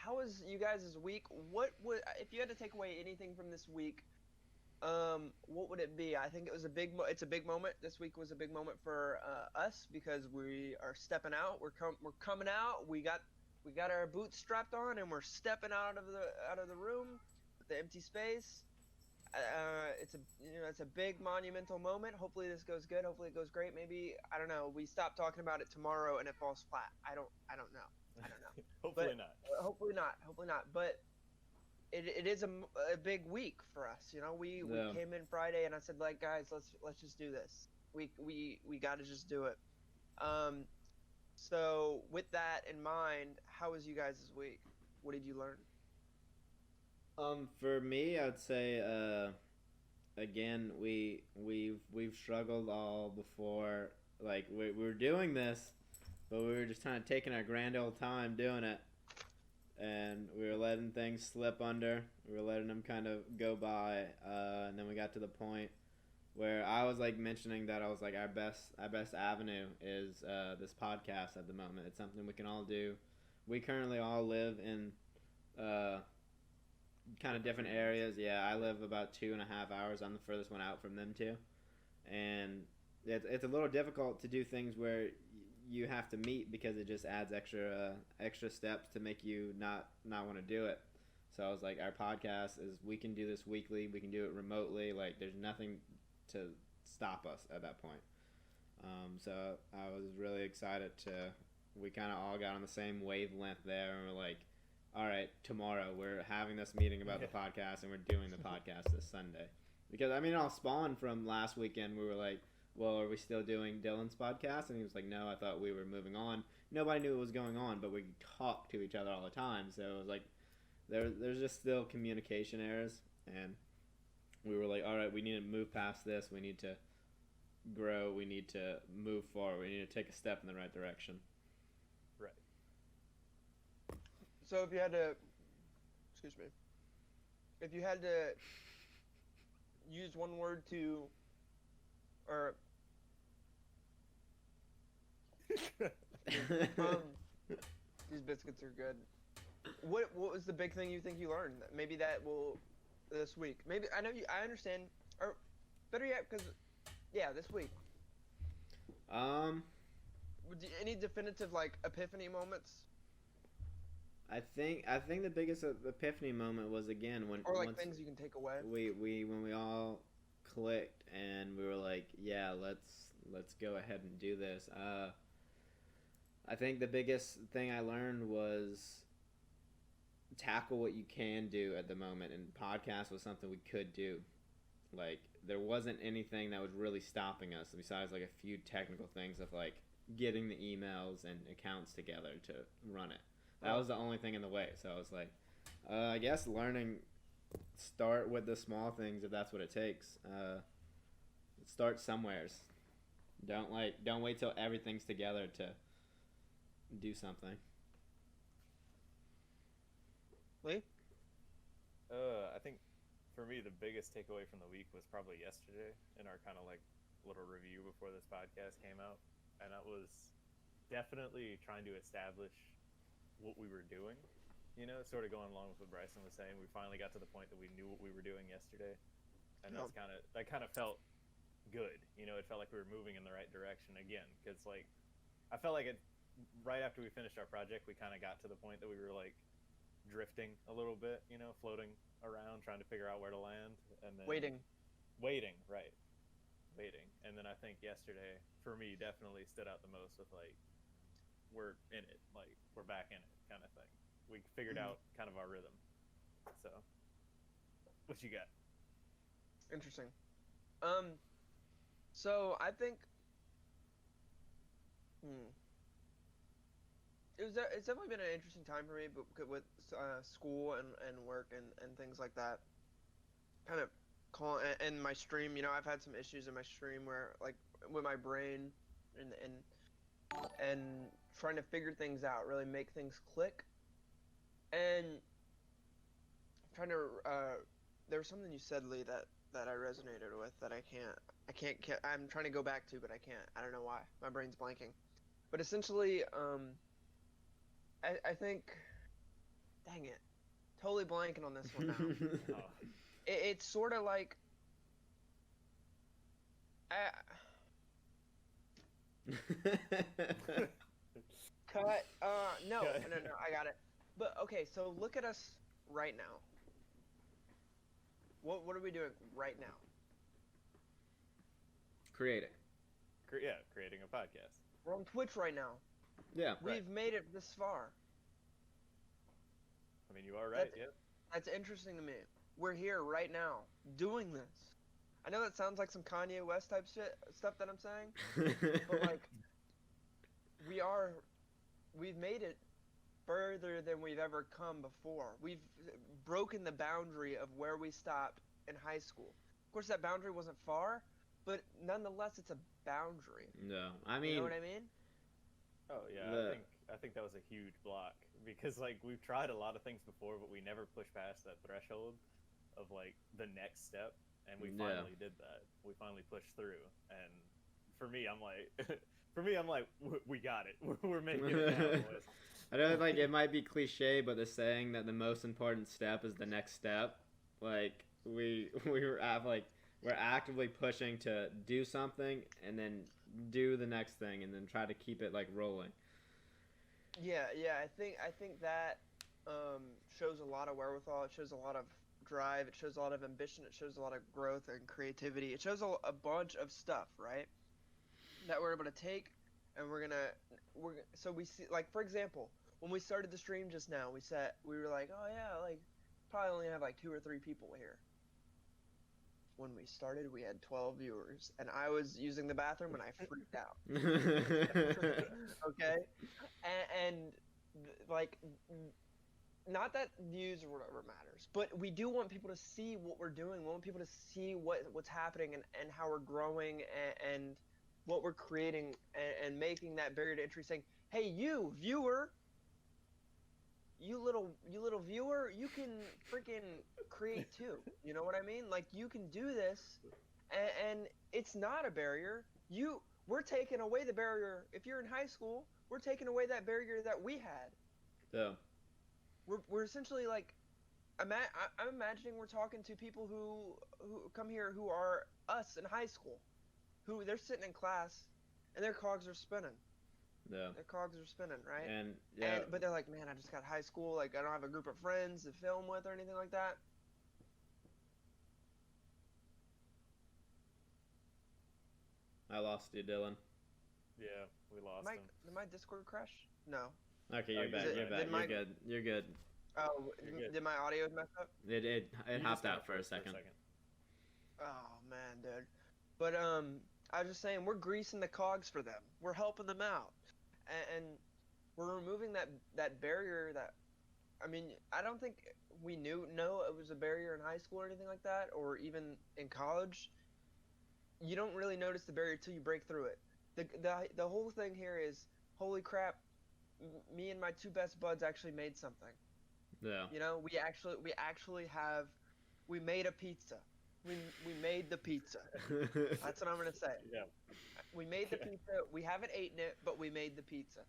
how was you guys' week? What would if you had to take away anything from this week? What would it be? I think it was it's a big moment. This week was a big moment for us because we are stepping out. We're coming out. We got our boots strapped on and we're stepping out of the room, the empty space. It's a big monumental moment. Hopefully this goes good. Hopefully it goes great. Maybe I don't know. We stop talking about it tomorrow and it falls flat. I don't know. I don't know. Hopefully But not. hopefully not. Hopefully not. But it is a big week for us. We Yeah. came in Friday and I said, like, guys, let's just do this. We got to just do it. Um, so with that in mind, how was you guys this week? What did you learn? For me, I'd say again we've struggled all before. Like we were doing this, but we were just kind of taking our grand old time doing it, and we were letting things slip under. We were letting them kind of go by, and then we got to the point where I was like mentioning that I was like our best avenue is this podcast at the moment. It's something we can all do. We currently all live in uh, kind of different areas. Yeah, I live about 2.5 hours. I'm the furthest one out from them too, and it's a little difficult to do things where you have to meet because it just adds extra steps to make you not want to do it. So I was like, our podcast is we can do this weekly. We can do it remotely. Like there's nothing to stop us at that point. So I was really excited to. We kind of all got on the same wavelength there, and we're like, all right, tomorrow we're having this meeting about the podcast, and we're doing the podcast this Sunday. Because I mean, it all spawned from last weekend. We were like, well, are we still doing Dylan's podcast? And he was like, no, I thought we were moving on. Nobody knew what was going on, but we talked to each other all the time. So it was like, there's just still communication errors, and we were like, all right, we need to move past this. We need to grow. We need to move forward. We need to take a step in the right direction. Right. So if you had to, excuse me, if you had to use one word to, or um, these biscuits are good. What was the big thing you think you learned? Maybe that will this week. Maybe I know you. I understand. Or better yet, because yeah, this week. um, Any definitive like epiphany moments, I think the biggest epiphany moment was again when or like once things you can take away? we when we all clicked and we were like, yeah, let's go ahead and do this. I think the biggest thing I learned was tackle what you can do at the moment, and podcast was something we could do. Like there wasn't anything that was really stopping us besides like a few technical things of like getting the emails and accounts together to run it. That was the only thing in the way. So I was like, I guess learning, start with the small things if that's what it takes. Start somewheres. Don't wait till everything's together to do something. Lee? I think for me the biggest takeaway from the week was probably yesterday in our kind of like little review before this podcast came out, and that was definitely trying to establish what we were doing. Sort of going along with what Bryson was saying. We finally got to the point that we knew what we were doing yesterday, and that kind of felt good. It felt like we were moving in the right direction again. Because like, I felt like it right after we finished our project, we kind of got to the point that we were like drifting a little bit. Floating around, trying to figure out where to land, and then Waiting. right, waiting. And then I think yesterday for me definitely stood out the most with like we're in it, like we're back in it kind of thing. We figured out kind of our rhythm. So, what you got? Interesting. So I think, it's definitely been an interesting time for me, but with school and work and things like that. Kind of and my stream. I've had some issues in my stream where like with my brain and trying to figure things out, really make things click. And trying to there was something you said, Lee, that I resonated with that I'm trying to go back to, but I can't. I don't know why. My brain's blanking. But essentially, I think dang it, totally blanking on this one now. Oh, It's sort of like, uh, cut. No, Cut. no, I got it. But okay, so look at us right now. What are we doing right now? Creating. Creating a podcast. We're on Twitch right now. Yeah. We've made it this far. I mean, you are right. That's interesting to me. We're here right now doing this. I know that sounds like some Kanye West type stuff that I'm saying, but like we've made it further than we've ever come before. We've broken the boundary of where we stopped in high school. Of course, that boundary wasn't far, but nonetheless, it's a boundary. No, I mean, You know what I mean? Oh yeah, The- I think that was a huge block because like we've tried a lot of things before, but we never pushed past that threshold of like the next step, and we Yeah. finally did that. We finally pushed through, and for me, I'm like, we got it. We're making it now, boys. I know, like, it might be cliche, but the saying that the most important step is the next step. Like, we're actively pushing to do something and then do the next thing and then try to keep it like rolling. Yeah. I think that shows a lot of wherewithal. It shows a lot of drive. It shows a lot of ambition. It shows a lot of growth and creativity. It shows a bunch of stuff, right? That we're able to take, and so we see, like, for example, when we started the stream just now, we were like, oh yeah, like probably only have like 2 or 3 people here. When we started, we had 12 viewers, and I was using the bathroom and I freaked out. Okay, and like, not that views or whatever matters, but we do want people to see what we're doing. We want people to see what's happening and how we're growing and what we're creating and making that barrier to entry, saying, hey, you viewer, you little viewer, you can freaking create too. You know what I mean? Like, you can do this, and it's not a barrier. We're taking away the barrier. If you're in high school, we're taking away that barrier that we had. Yeah. We're essentially like, I'm imagining we're talking to people who come here who are us in high school, who they're sitting in class and their cogs are spinning. Yeah. Their cogs are spinning, right? And yeah, But they're like, man, I just got high school. Like, I don't have a group of friends to film with or anything like that. I lost you, Dylan. Yeah, we lost him. Did my Discord crash? No. Okay, you're Oh, back. is it- You're back. did my- You're good. You're good. Oh, You're good. did my audio mess up? It You hopped just out got for a it second. Oh man, dude. But I was just saying, we're greasing the cogs for them. We're helping them out, and we're removing that barrier. That, I mean, I don't think we know it was a barrier in high school or anything like that, or even in college. You don't really notice the barrier till you break through it. The whole thing here is, holy crap, me and my 2 best buds actually made something. Yeah. You know, we made a pizza. We made the pizza. That's what I'm gonna say. Yeah. We made the pizza. We haven't eaten it, but we made the pizza.